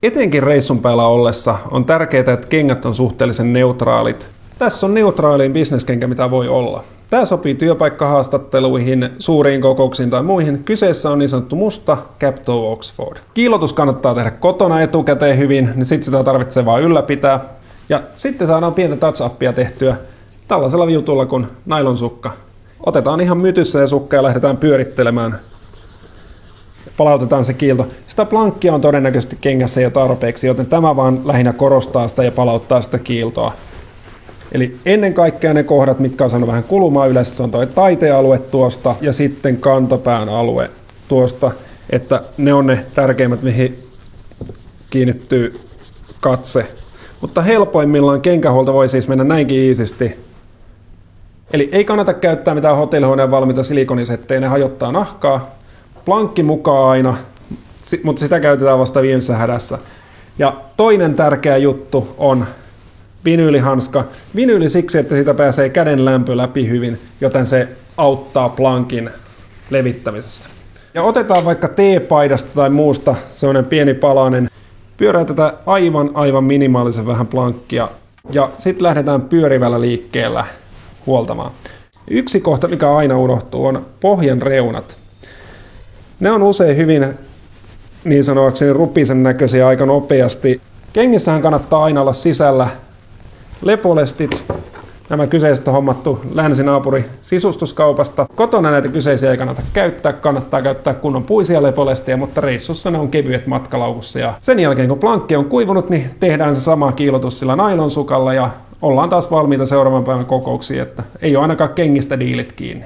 Etenkin reissun päällä ollessa on tärkeää, että kengät on suhteellisen neutraalit. Tässä on neutraaliin bisneskenkä, mitä voi olla. Tämä sopii työpaikkahaastatteluihin, suuriin kokouksiin tai muihin. Kyseessä on niin sanottu musta Cap Toe Oxford. Kiillotus kannattaa tehdä kotona etukäteen hyvin, niin sitten sitä tarvitsee vaan ylläpitää. Ja sitten saadaan pientä touch-upia tehtyä tällaisella jutulla kuin nailonsukka. Otetaan ihan mytyssä ja sukka ja lähdetään pyörittelemään. Palautetaan se kiilto. Sitä plankkia on todennäköisesti kengässä jo tarpeeksi, joten tämä vaan lähinnä korostaa sitä ja palauttaa sitä kiiltoa. Eli ennen kaikkea ne kohdat, mitkä on saanut vähän kulumaan yleensä, se on tuo taitealue tuosta ja sitten kantapään alue tuosta, että ne on ne tärkeimmät, mihin kiinnittyy katse. Mutta helpoimmillaan kenkähuolto voi siis mennä näinkin iisisti. Eli ei kannata käyttää mitään hotellihuoneen valmiita silikonisettejä, ne hajottaa nahkaa. Plankki mukaan aina, mutta sitä käytetään vasta viimeisessä hädässä. Ja toinen tärkeä juttu on vinyylihanska. Vinyyli siksi, että siitä pääsee käden lämpö läpi hyvin, joten se auttaa plankin levittämisessä. Ja otetaan vaikka teepaidasta tai muusta sellainen pieni palanen. Pyöräytetään aivan minimaalisen vähän plankkia ja sitten lähdetään pyörivällä liikkeellä huoltamaan. Yksi kohta, mikä aina unohtuu, on pohjan reunat. Ne on usein hyvin niin sanoakseni rupisen näköisiä aika nopeasti. Kengissähän kannattaa aina olla sisällä lepolestit. Nämä kyseiset on hommattu länsinaapuri sisustuskaupasta. Kotona näitä kyseisiä ei kannattaa käyttää kunnon puisia lepolestiä, mutta reissussa ne on kevyet matkalaukussa. Ja sen jälkeen kun plankki on kuivunut, niin tehdään se sama kiillotus sillä nailonsukalla ja ollaan taas valmiita seuraavan päivän kokouksiin, että ei ole ainakaan kengistä diilit kiinni.